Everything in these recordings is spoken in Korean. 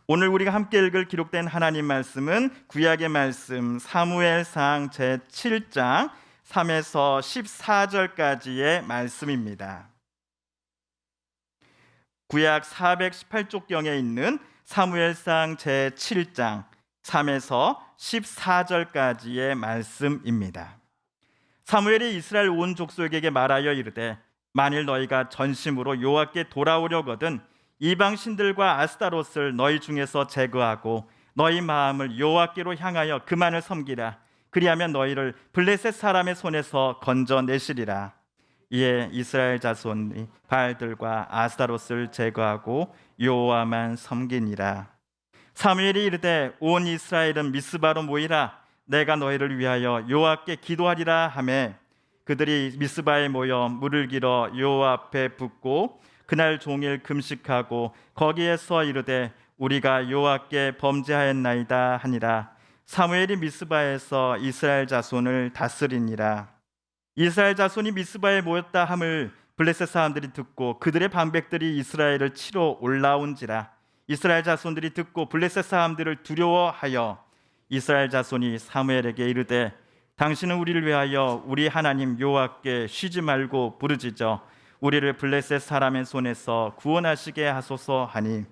오늘 우리가 함께 읽을 기록된 하나님 말씀은 구약의 말씀 사무엘상 제7장 3에서 14절까지의 말씀입니다. 구약 418쪽경에 있는 사무엘상 제7장 3에서 14절까지의 말씀입니다. 사무엘이 이스라엘 온 족속에게 말하여 이르되 만일 너희가 전심으로 여호와께 돌아오려거든 이방 신들과 아스타롯을 너희 중에서 제거하고 너희 마음을 여호와께로 향하여 그만을 섬기라. 그리하면 너희를 블레셋 사람의 손에서 건져내시리라. 이에 이스라엘 자손이 바알들과 아스타롯을 제거하고 여호와만 섬기니라. 사무엘이 이르되 온 이스라엘은 미스바로 모이라. 내가 너희를 위하여 여호와께 기도하리라 하매 그들이 미스바에 모여 물을 길어 여호와 앞에 붓고 그날 종일 금식하고 거기에서 이르되 우리가 여호와께 범죄하였나이다 하니라. 사무엘이 미스바에서 이스라엘 자손을 다스리니라. 이스라엘 자손이 미스바에 모였다 함을 블레셋 사람들이 듣고 그들의 방백들이 이스라엘을 치러 올라온지라. 이스라엘 자손들이 듣고 블레셋 사람들을 두려워하여 이스라엘 자손이 사무엘에게 이르되 당신은 우리를 위하여 우리 하나님 여호와께 쉬지 말고 부르짖어 우리를 블레셋 사람의 손에서 구원하시게 하소서 하니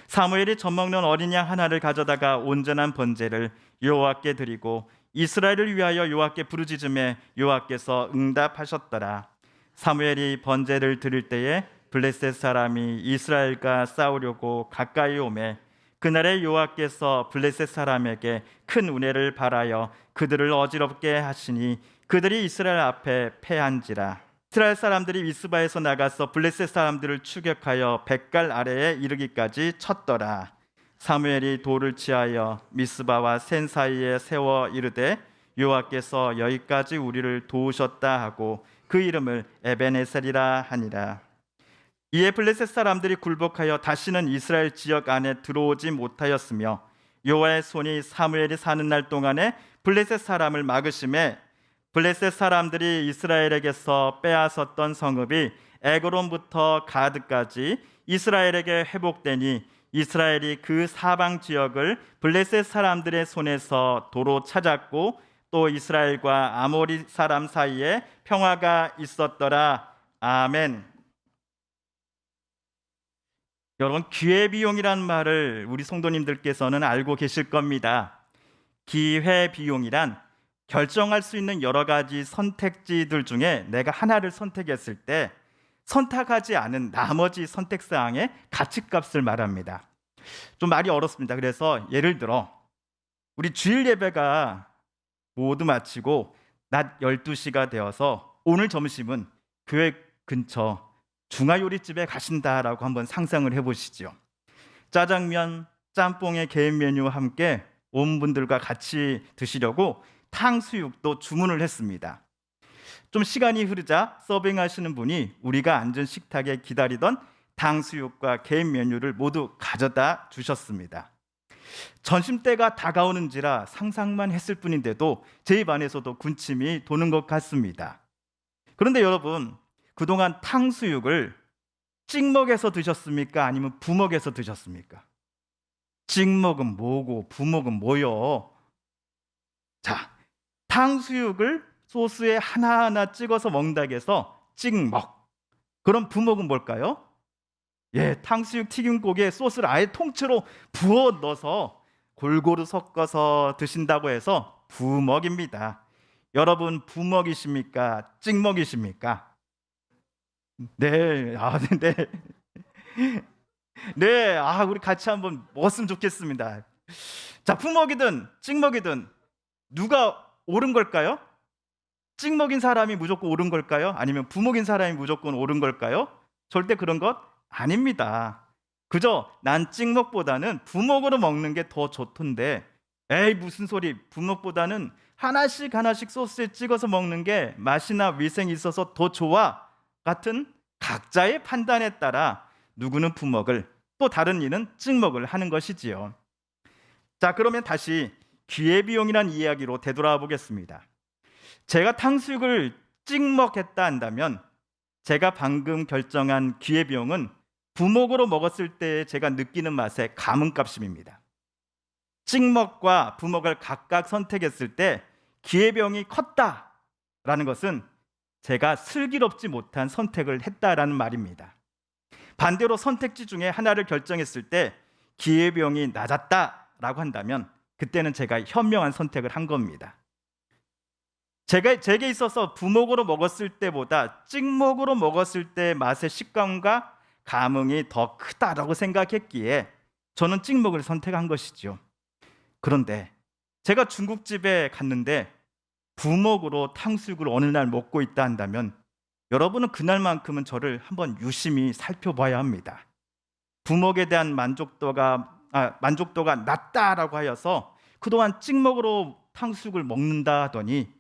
사무엘이 젖먹는 어린 양 하나를 가져다가 온전한 번제를 여호와께 드리고 이스라엘을 위하여 여호와께 부르짖음에 여호와께서 응답하셨더라. 사무엘이 번제를 드릴 때에 블레셋 사람이 이스라엘과 싸우려고 가까이 오매 그날에 여호와께서 블레셋 사람에게 큰 은혜를 바라여 그들을 어지럽게 하시니 그들이 이스라엘 앞에 패한지라. 이스라엘 사람들이 미스바에서 나가서 블레셋 사람들을 추격하여 뱃갈 아래에 이르기까지 쳤더라. 사무엘이 돌을 치하여 미스바와 센 사이에 세워 이르되 여호와께서 여기까지 우리를 도우셨다 하고 그 이름을 에벤에셀이라 하니라. 이에 블레셋 사람들이 굴복하여 다시는 이스라엘 지역 안에 들어오지 못하였으며 여호와의 손이 사무엘이 사는 날 동안에 블레셋 사람을 막으심에 블레셋 사람들이 이스라엘에게서 빼앗았던 성읍이 에그론부터 가드까지 이스라엘에게 회복되니 이스라엘이 그 사방 지역을 블레셋 사람들의 손에서 도로 찾았고 또 이스라엘과 아모리 사람 사이에 평화가 있었더라. 아멘. 여러분, 기회비용이란 말을 우리 성도님들께서는 알고 계실 겁니다. 기회비용이란 결정할 수 있는 여러 가지 선택지들 중에 내가 하나를 선택했을 때 선택하지 않은 나머지 선택사항의 가치값을 말합니다. 좀 말이 어렵습니다. 그래서 예를 들어 우리 주일 예배가 모두 마치고 낮 12시가 되어서 오늘 점심은 교회 근처 중화요리집에 가신다라고 한번 상상을 해보시죠. 짜장면, 짬뽕의 개인 메뉴와 함께 온 분들과 같이 드시려고 탕수육도 주문을 했습니다. 좀 시간이 흐르자 서빙하시는 분이 우리가 앉은 식탁에 기다리던 탕수육과 개인 메뉴를 모두 가져다 주셨습니다. 점심때가 다가오는지라 상상만 했을 뿐인데도 제 입 안에서도 군침이 도는 것 같습니다. 그런데 여러분, 그동안 탕수육을 찍먹에서 드셨습니까? 아니면 부먹에서 드셨습니까? 찍먹은 뭐고 부먹은 뭐요? 자, 탕수육을 소스에 하나하나 찍어서 먹는다고 해서 찍먹. 그럼 부먹은 뭘까요? 탕수육 튀김고기에 소스를 아예 통째로 부어 넣어서 골고루 섞어서 드신다고 해서 부먹입니다. 여러분, 부먹이십니까? 찍먹이십니까? 네, 네, 우리 같이 한번 먹었으면 좋겠습니다. 자, 부먹이든 찍먹이든 누가 옳은 걸까요? 찍먹인 사람이 무조건 옳은 걸까요? 아니면 부먹인 사람이 무조건 옳은 걸까요? 절대 그런 것 아닙니다. 그저 난 찍먹보다는 부먹으로 먹는 게 더 좋던데, 에이 무슨 소리, 부먹보다는 하나씩 하나씩 소스에 찍어서 먹는 게 맛이나 위생이 있어서 더 좋아 같은 각자의 판단에 따라 누구는 부먹을 또 다른 이는 찍먹을 하는 것이지요. 자, 그러면 다시 기회비용이란 이야기로 되돌아 보겠습니다. 제가 탕수육을 찍먹했다 한다면 제가 방금 결정한 기회비용은 부먹으로 먹었을 때 제가 느끼는 맛의 가문값입니다. 찍먹과 부먹을 각각 선택했을 때 기회비용이 컸다라는 것은 제가 슬기롭지 못한 선택을 했다라는 말입니다. 반대로 선택지 중에 하나를 결정했을 때 기회비용이 낮았다라고 한다면 그때는 제가 현명한 선택을 한 겁니다. 제게 있어서 부먹으로 먹었을 때보다 찍먹으로 먹었을 때 맛의 식감과 감흥이 더 크다라고 생각했기에 저는 찍먹을 선택한 것이죠. 그런데 제가 중국집에 갔는데 부먹으로 탕수육을 어느 날 먹고 있다 한다면 여러분은 그날만큼은 저를 한번 유심히 살펴봐야 합니다. 부먹에 대한 만족도가 낮다라고 하여서 그동안 찍먹으로 탕수육을 먹는다 하더니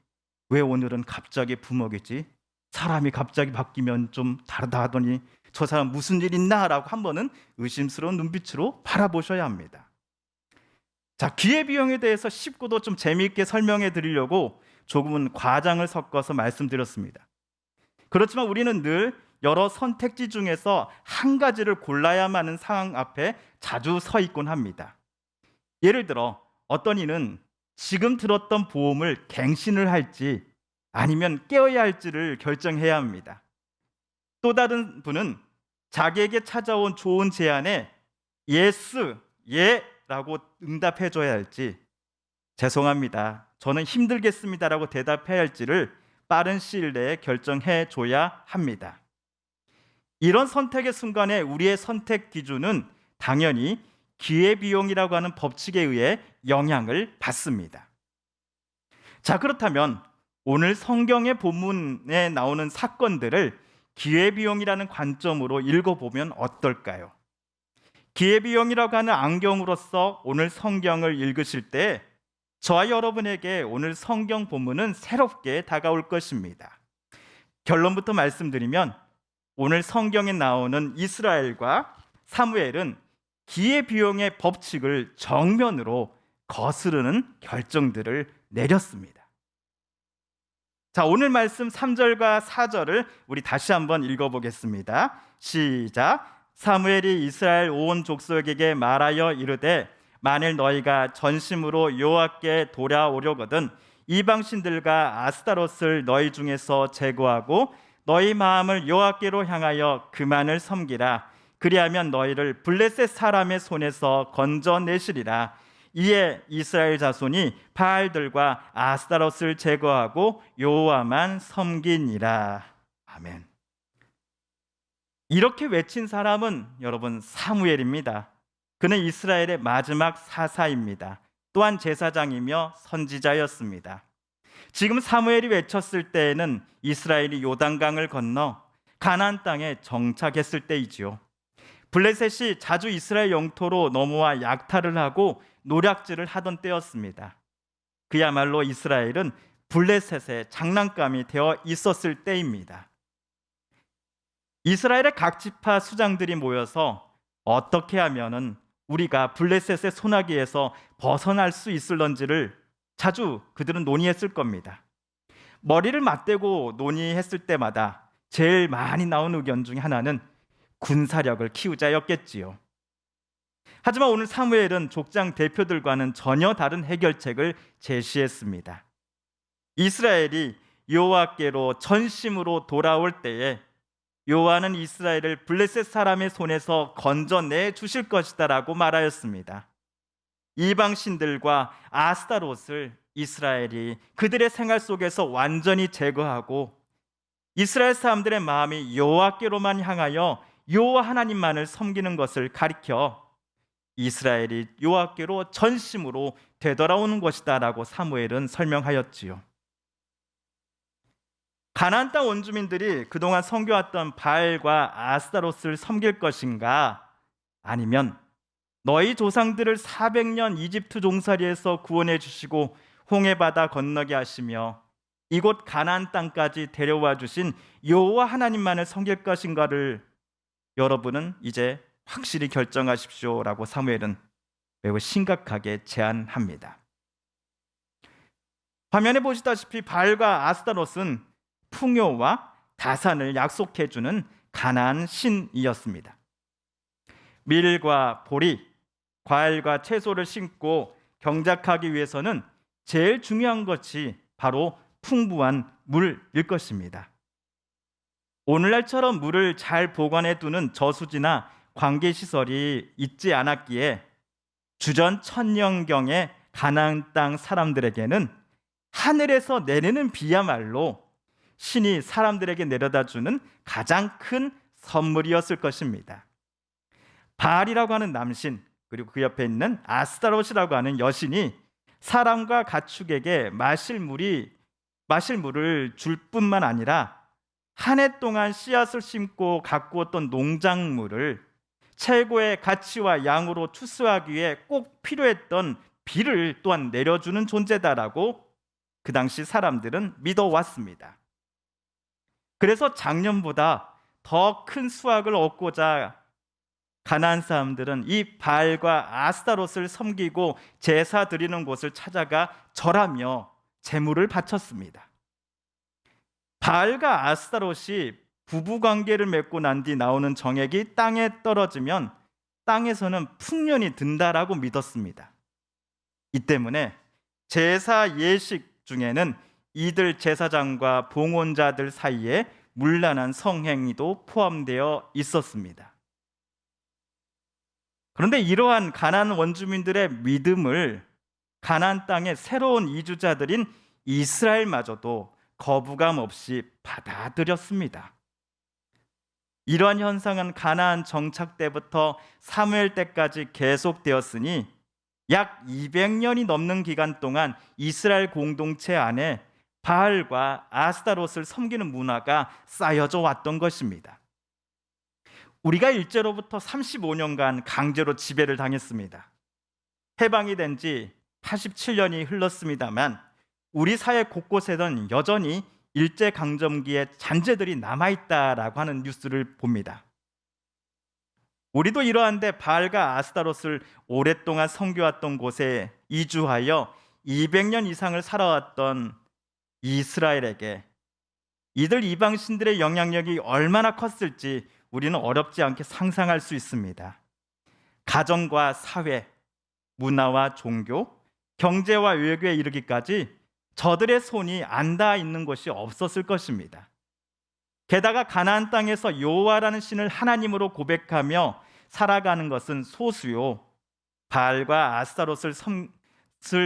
왜 오늘은 갑자기 부먹이지? 사람이 갑자기 바뀌면 좀 다르다 하더니 저 사람 무슨 일 있나? 라고 한 번은 의심스러운 눈빛으로 바라보셔야 합니다. 자, 기회비용에 대해서 쉽고도 좀 재미있게 설명해 드리려고 조금은 과장을 섞어서 말씀드렸습니다. 그렇지만 우리는 늘 여러 선택지 중에서 한 가지를 골라야만 하는 상황 앞에 자주 서 있곤 합니다. 예를 들어 어떤 이는 지금 들었던 보험을 갱신을 할지 아니면 깨어야 할지를 결정해야 합니다. 또 다른 분은 자기에게 찾아온 좋은 제안에 예스, 예라고 응답해줘야 할지 죄송합니다, 저는 힘들겠습니다라고 대답해야 할지를 빠른 시일 내에 결정해줘야 합니다. 이런 선택의 순간에 우리의 선택 기준은 당연히 기회비용이라고 하는 법칙에 의해 영향을 받습니다. 자, 그렇다면 오늘 성경의 본문에 나오는 사건들을 기회비용이라는 관점으로 읽어보면 어떨까요? 기회비용이라고 하는 안경으로서 오늘 성경을 읽으실 때 저와 여러분에게 오늘 성경 본문은 새롭게 다가올 것입니다. 결론부터 말씀드리면 오늘 성경에 나오는 이스라엘과 사무엘은 기회비용의 법칙을 정면으로 거스르는 결정들을 내렸습니다. 자, 오늘 말씀 3절과 4절을 우리 다시 한번 읽어보겠습니다. 시작. 사무엘이 이스라엘 온 족속에게 말하여 이르되 만일 너희가 전심으로 여호와께 돌아오려거든 이방신들과 아스타롯을 너희 중에서 제거하고 너희 마음을 여호와께로 향하여 그만을 섬기라. 그리하면 너희를 블레셋 사람의 손에서 건져내시리라. 이에 이스라엘 자손이 바알들과 아스타롯을 제거하고 여호와만 섬기니라. 아멘. 이렇게 외친 사람은 여러분 사무엘입니다. 그는 이스라엘의 마지막 사사입니다. 또한 제사장이며 선지자였습니다. 지금 사무엘이 외쳤을 때에는 이스라엘이 요단강을 건너 가나안 땅에 정착했을 때이지요. 블레셋이 자주 이스라엘 영토로 넘어와 약탈을 하고 노략질을 하던 때였습니다. 그야말로 이스라엘은 블레셋의 장난감이 되어 있었을 때입니다. 이스라엘의 각 지파 수장들이 모여서 어떻게 하면은 우리가 블레셋의 소나기에서 벗어날 수 있을런지를 자주 그들은 논의했을 겁니다. 머리를 맞대고 논의했을 때마다 제일 많이 나온 의견 중에 하나는 군사력을 키우자였겠지요. 하지만 오늘 사무엘은 족장 대표들과는 전혀 다른 해결책을 제시했습니다. 이스라엘이 여호와께로 전심으로 돌아올 때에 여호와는 이스라엘을 블레셋 사람의 손에서 건져내 주실 것이다 라고 말하였습니다. 이방신들과 아스타롯을 이스라엘이 그들의 생활 속에서 완전히 제거하고 이스라엘 사람들의 마음이 여호와께로만 향하여 여호와 하나님만을 섬기는 것을 가리켜 이스라엘이 여호와께로 전심으로 되돌아오는 것이다 라고 사무엘은 설명하였지요. 가나안 땅 원주민들이 그동안 섬겨왔던 바알과 아스타롯을 섬길 것인가, 아니면 너희 조상들을 400년 이집트 종살이에서 구원해 주시고 홍해바다 건너게 하시며 이곳 가나안 땅까지 데려와 주신 여호와 하나님만을 섬길 것인가를 여러분은 이제 확실히 결정하십시오라고 사무엘은 매우 심각하게 제안합니다. 화면에 보시다시피 바알과 아스타롯은 풍요와 다산을 약속해 주는 가나안 신이었습니다. 밀과 보리, 과일과 채소를 심고 경작하기 위해서는 제일 중요한 것이 바로 풍부한 물일 것입니다. 오늘날처럼 물을 잘 보관해 두는 저수지나 관계시설이 있지 않았기에 주전 천년경의 가나안 땅 사람들에게는 하늘에서 내리는 비야말로 신이 사람들에게 내려다 주는 가장 큰 선물이었을 것입니다. 바알이라고 하는 남신, 그리고 그 옆에 있는 아스타롯이라고 하는 여신이 사람과 가축에게 마실 물을 줄 뿐만 아니라 한 해 동안 씨앗을 심고 가꾸었던 농작물을 최고의 가치와 양으로 추수하기 위해 꼭 필요했던 비를 또한 내려주는 존재다라고 그 당시 사람들은 믿어왔습니다. 그래서 작년보다 더 큰 수확을 얻고자 가나안 사람들은 이 바알과 아스타롯을 섬기고 제사 드리는 곳을 찾아가 절하며 제물을 바쳤습니다. 바알과 아스타롯이 부부 관계를 맺고 난 뒤 나오는 정액이 땅에 떨어지면 땅에서는 풍년이 든다라고 믿었습니다. 이 때문에 제사 예식 중에는 이들 제사장과 봉헌자들 사이에 문란한 성행위도 포함되어 있었습니다. 그런데 이러한 가나안 원주민들의 믿음을 가나안 땅의 새로운 이주자들인 이스라엘마저도 거부감 없이 받아들였습니다. 이러한 현상은 가나안 정착 때부터 사무엘 때까지 계속되었으니 약 200년이 넘는 기간 동안 이스라엘 공동체 안에 바알과 아스타롯을 섬기는 문화가 쌓여져 왔던 것입니다. 우리가 일제로부터 35년간 강제로 지배를 당했습니다. 해방이 된 지 87년이 흘렀습니다만 우리 사회 곳곳에는 여전히 일제강점기의 잔재들이 남아있다라고 하는 뉴스를 봅니다. 우리도 이러한데 바알과 아스타롯을 오랫동안 섬겨왔던 곳에 이주하여 200년 이상을 살아왔던 이스라엘에게 이들 이방신들의 영향력이 얼마나 컸을지 우리는 어렵지 않게 상상할 수 있습니다. 가정과 사회, 문화와 종교, 경제와 외교에 이르기까지 저들의 손이 안 닿아 있는 것이 없었을 것입니다. 게다가 가나안 땅에서 여호와라는 신을 하나님으로 고백하며 살아가는 것은 소수요, 바알과 아스타롯을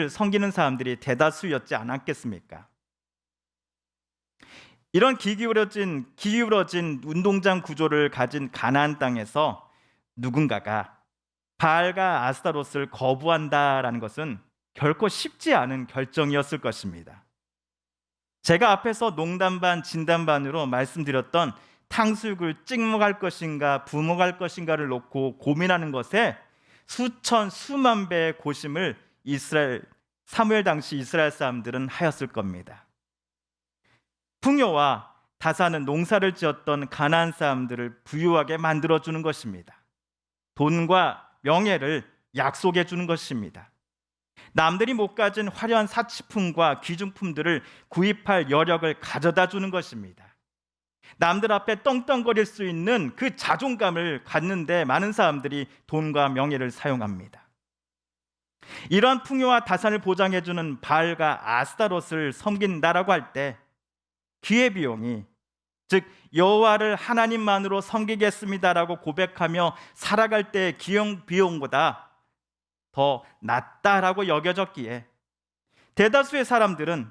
섬기는 사람들이 대다수였지 않았겠습니까? 이런 기울어진 운동장 구조를 가진 가나안 땅에서 누군가가 바알과 아스타롯을 거부한다라는 것은 결코 쉽지 않은 결정이었을 것입니다. 제가 앞에서 농담 반 진담 반으로 말씀드렸던 탕수육을 찍먹할 것인가 부먹할 것인가를 놓고 고민하는 것에 수만 배의 고심을 사무엘 당시 이스라엘 사람들은 하였을 겁니다. 풍요와 다사는 농사를 지었던 가나안 사람들을 부유하게 만들어주는 것입니다. 돈과 명예를 약속해 주는 것입니다. 남들이 못 가진 화려한 사치품과 귀중품들을 구입할 여력을 가져다 주는 것입니다. 남들 앞에 떵떵거릴 수 있는 그 자존감을 갖는데 많은 사람들이 돈과 명예를 사용합니다. 이러한 풍요와 다산을 보장해 주는 바알과 아스타롯을 섬긴다라고 할 때 기회비용이, 즉 여호와를 하나님만으로 섬기겠습니다라고 고백하며 살아갈 때의 비용보다 더 낫다라고 여겨졌기에 대다수의 사람들은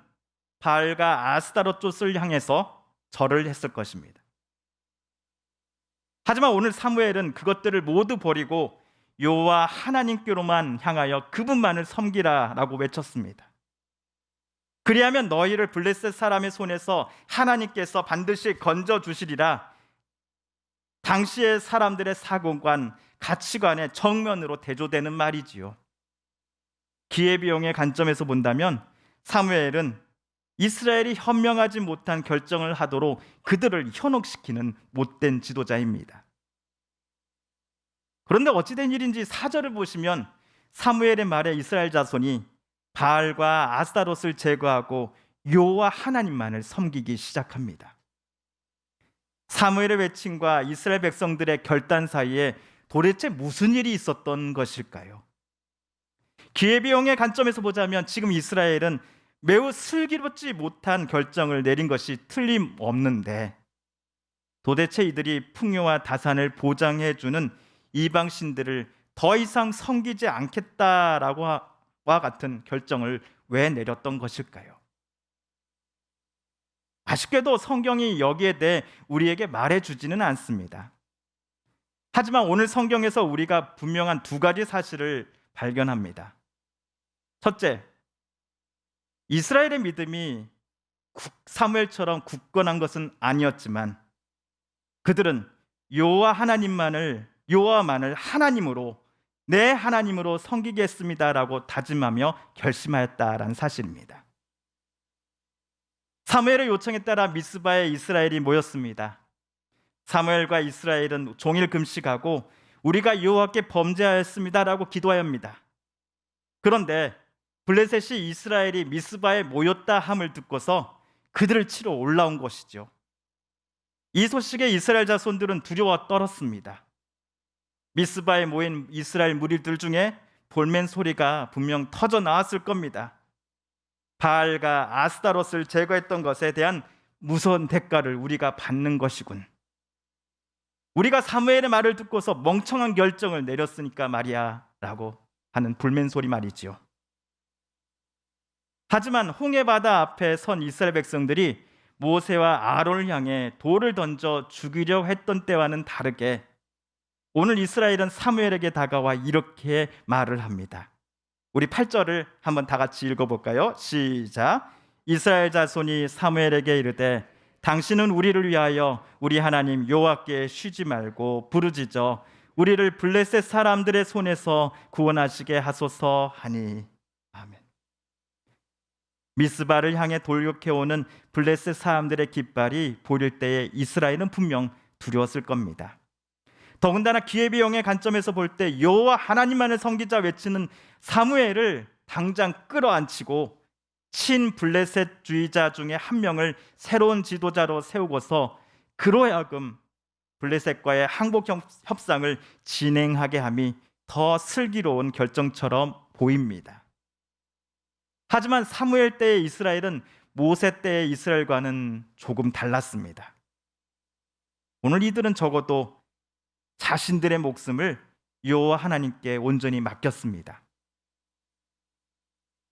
바알과 아스타롯 쪽을 향해서 절을 했을 것입니다. 하지만 오늘 사무엘은 그것들을 모두 버리고 여호와 하나님께로만 향하여 그분만을 섬기라라고 외쳤습니다. 그리하면 너희를 블레셋 사람의 손에서 하나님께서 반드시 건져주시리라. 당시의 사람들의 사고관, 가치관의 정면으로 대조되는 말이지요. 기회비용의 관점에서 본다면 사무엘은 이스라엘이 현명하지 못한 결정을 하도록 그들을 현혹시키는 못된 지도자입니다. 그런데 어찌된 일인지 4절을 보시면 사무엘의 말에 이스라엘 자손이 바알과 아스타롯을 제거하고 여호와 하나님만을 섬기기 시작합니다. 사무엘의 외침과 이스라엘 백성들의 결단 사이에 도대체 무슨 일이 있었던 것일까요? 기회비용의 관점에서 보자면 지금 이스라엘은 매우 슬기롭지 못한 결정을 내린 것이 틀림없는데, 도대체 이들이 풍요와 다산을 보장해주는 이방 신들을 더 이상 섬기지 않겠다라고 와 같은 결정을 왜 내렸던 것일까요? 아쉽게도 성경이 여기에 대해 우리에게 말해주지는 않습니다. 하지만 오늘 성경에서 우리가 분명한 두 가지 사실을 발견합니다. 첫째, 이스라엘의 믿음이 사무엘처럼 굳건한 것은 아니었지만 그들은 여호와만을 하나님으로, 내 하나님으로 섬기겠습니다라고 다짐하며 결심하였다라는 사실입니다. 사무엘의 요청에 따라 미스바에 이스라엘이 모였습니다. 사무엘과 이스라엘은 종일 금식하고 우리가 여호와께 범죄하였습니다라고 기도하였습니다. 그런데 블레셋이 이스라엘이 미스바에 모였다 함을 듣고서 그들을 치러 올라온 것이죠. 이 소식에 이스라엘 자손들은 두려워 떨었습니다. 미스바에 모인 이스라엘 무리들 중에 볼멘 소리가 분명 터져 나왔을 겁니다. 바알과 아스타롯을 제거했던 것에 대한 무서운 대가를 우리가 받는 것이군. 우리가 사무엘의 말을 듣고서 멍청한 결정을 내렸으니까 말이야 라고 하는 볼멘 소리 말이지요. 하지만 홍해바다 앞에 선 이스라엘 백성들이 모세와 아론을 향해 돌을 던져 죽이려 했던 때와는 다르게 오늘 이스라엘은 사무엘에게 다가와 이렇게 말을 합니다. 우리 8절을 한번 다 같이 읽어볼까요? 시작. 이스라엘 자손이 사무엘에게 이르되 당신은 우리를 위하여 우리 하나님 여호와께 쉬지 말고 부르짖어 우리를 블레셋 사람들의 손에서 구원하시게 하소서 하니. 아멘. 미스바를 향해 돌격해오는 블레셋 사람들의 깃발이 보일 때에 이스라엘은 분명 두려웠을 겁니다. 더군다나 기회비용의 관점에서 볼 때 여호와 하나님만을 섬기자 외치는 사무엘을 당장 끌어안치고 친블레셋주의자 중에 한 명을 새로운 지도자로 세우고서 그로 하여금 블레셋과의 항복 협상을 진행하게 함이 더 슬기로운 결정처럼 보입니다. 하지만 사무엘 때의 이스라엘은 모세 때의 이스라엘과는 조금 달랐습니다. 오늘 이들은 적어도 자신들의 목숨을 여호와 하나님께 온전히 맡겼습니다.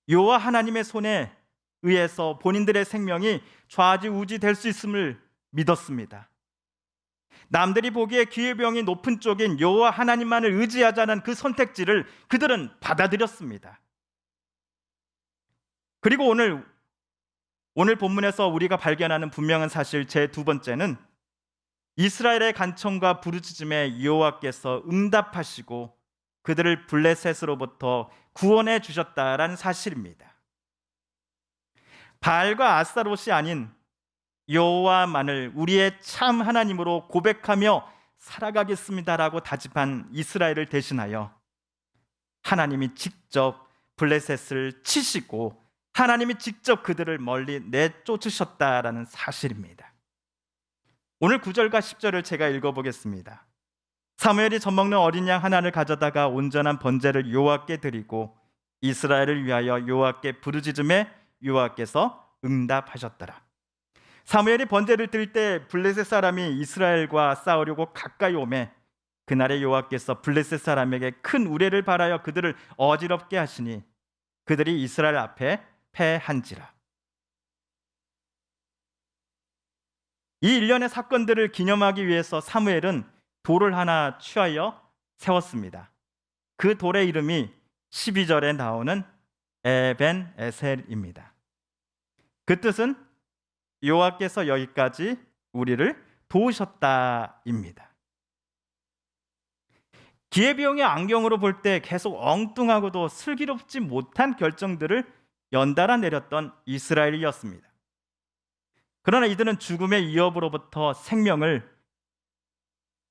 여호와 하나님의 손에 의해서 본인들의 생명이 좌지우지 될 수 있음을 믿었습니다. 남들이 보기에 기회비용이 높은 쪽인 여호와 하나님만을 의지하자는 그 선택지를 그들은 받아들였습니다. 그리고 오늘 본문에서 우리가 발견하는 분명한 사실 제 두 번째는 이스라엘의 간청과 부르짖음에 여호와께서 응답하시고 그들을 블레셋으로부터 구원해 주셨다라는 사실입니다. 바알과 아스타롯이 아닌 여호와만을 우리의 참 하나님으로 고백하며 살아가겠습니다라고 다짐한 이스라엘을 대신하여 하나님이 직접 블레셋을 치시고 하나님이 직접 그들을 멀리 내쫓으셨다라는 사실입니다. 오늘 9절과 10절을 제가 읽어보겠습니다. 사무엘이 젖먹는 어린 양 하나를 가져다가 온전한 번제를 여호와께 드리고 이스라엘을 위하여 여호와께 부르짖음에 여호와께서 응답하셨더라. 사무엘이 번제를 드릴 때 블레셋 사람이 이스라엘과 싸우려고 가까이 오매 그날에 여호와께서 블레셋 사람에게 큰 우레를 발하여 그들을 어지럽게 하시니 그들이 이스라엘 앞에 패한지라. 이 일련의 사건들을 기념하기 위해서 사무엘은 돌을 하나 취하여 세웠습니다. 그 돌의 이름이 12절에 나오는 에벤 에셀입니다. 그 뜻은 여호와께서 여기까지 우리를 도우셨다입니다. 기회비용의 안경으로 볼 때 계속 엉뚱하고도 슬기롭지 못한 결정들을 연달아 내렸던 이스라엘이었습니다. 그러나 이들은 죽음의 위협으로부터 생명을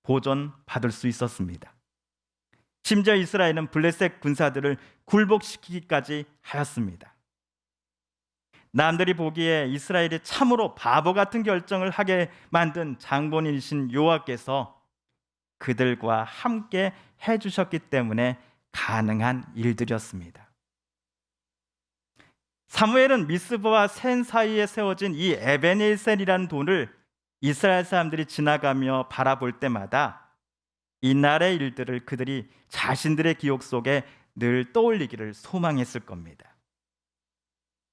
보존받을 수 있었습니다. 심지어 이스라엘은 블레셋 군사들을 굴복시키기까지 하였습니다. 남들이 보기에 이스라엘이 참으로 바보 같은 결정을 하게 만든 장본인이신 여호와께서 그들과 함께 해주셨기 때문에 가능한 일들이었습니다. 사무엘은 미스바와 센 사이에 세워진 이 에베네셀이라는 돌을 이스라엘 사람들이 지나가며 바라볼 때마다 이날의 일들을 그들이 자신들의 기억 속에 늘 떠올리기를 소망했을 겁니다.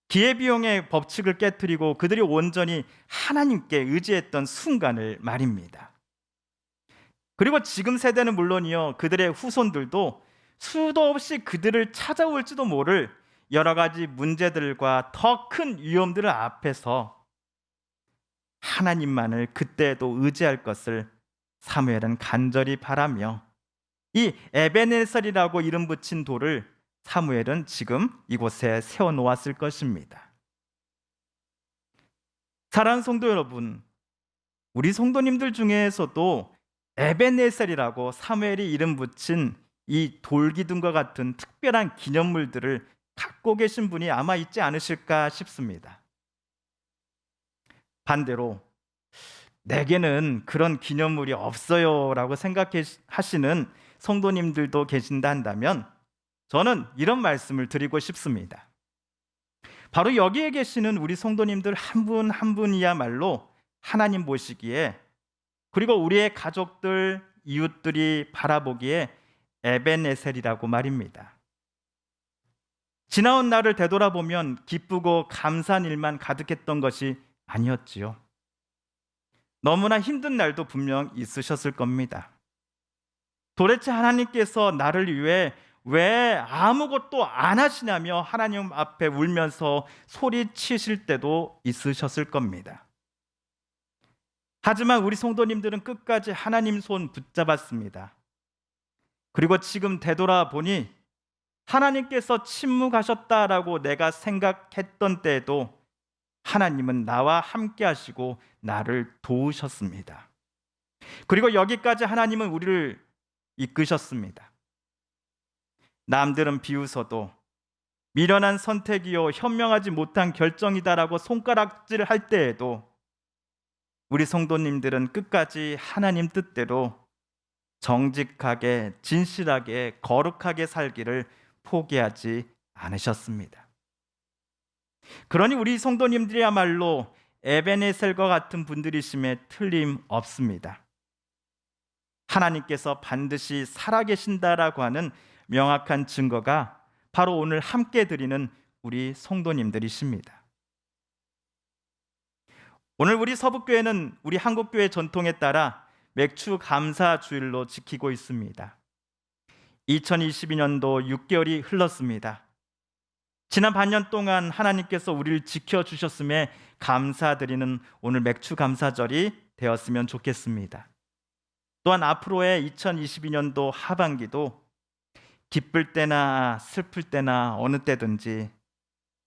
기회비용의 법칙을 깨트리고 그들이 온전히 하나님께 의지했던 순간을 말입니다. 그리고 지금 세대는 물론이요, 그들의 후손들도 수도 없이 그들을 찾아올지도 모를 여러 가지 문제들과 더 큰 위험들 앞에서 하나님만을 그때도 의지할 것을 사무엘은 간절히 바라며 이 에베네셀이라고 이름 붙인 돌을 사무엘은 지금 이곳에 세워놓았을 것입니다. 사랑하는 성도 여러분, 우리 성도님들 중에서도 에베네셀이라고 사무엘이 이름 붙인 이 돌기둥과 같은 특별한 기념물들을 갖고 계신 분이 아마 있지 않으실까 싶습니다. 반대로 내게는 그런 기념물이 없어요 라고 생각하시는 성도님들도 계신다 한다면 저는 이런 말씀을 드리고 싶습니다. 바로 여기에 계시는 우리 성도님들 한 분 한 분이야말로 하나님 보시기에, 그리고 우리의 가족들, 이웃들이 바라보기에 에베네셀이라고 말입니다. 지나온 날을 되돌아보면 기쁘고 감사한 일만 가득했던 것이 아니었지요. 너무나 힘든 날도 분명 있으셨을 겁니다. 도대체 하나님께서 나를 위해 왜 아무것도 안 하시냐며 하나님 앞에 울면서 소리치실 때도 있으셨을 겁니다. 하지만 우리 성도님들은 끝까지 하나님 손 붙잡았습니다. 그리고 지금 되돌아보니 하나님께서 침묵하셨다라고 내가 생각했던 때에도 하나님은 나와 함께 하시고 나를 도우셨습니다. 그리고 여기까지 하나님은 우리를 이끄셨습니다. 남들은 비웃어도 미련한 선택이요 현명하지 못한 결정이다라고 손가락질 할 때에도 우리 성도님들은 끝까지 하나님 뜻대로 정직하게, 진실하게, 거룩하게 살기를 포기하지 않으셨습니다. 그러니 우리 성도님들이야말로 에베네셀과 같은 분들이심에 틀림없습니다. 하나님께서 반드시 살아계신다라고 하는 명확한 증거가 바로 오늘 함께 드리는 우리 성도님들이십니다. 오늘 우리 서북교회는 우리 한국교회 전통에 따라 맥주 감사 주일로 지키고 있습니다. 2022년도 6개월이 흘렀습니다. 지난 반년 동안 하나님께서 우리를 지켜주셨음에 감사드리는 오늘 맥주 감사절이 되었으면 좋겠습니다. 또한 앞으로의 2022년도 하반기도 기쁠 때나 슬플 때나 어느 때든지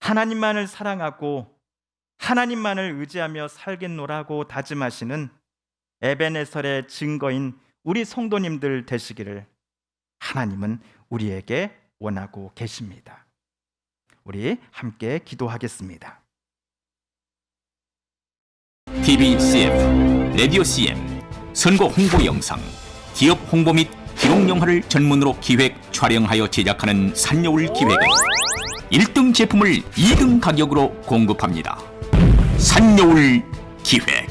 하나님만을 사랑하고 하나님만을 의지하며 살겠노라고 다짐하시는 에베네셀의 증거인 우리 성도님들 되시기를 하나님은 우리에게 원하고 계십니다. 우리 함께 기도하겠습니다. TV CM, 라디오 CM, 선거 홍보 영상, 기업 홍보 및 기록 영화를 전문으로 기획, 촬영하여 제작하는 산여울 기획은 1등 제품을 2등 가격으로 공급합니다. 산여울 기획.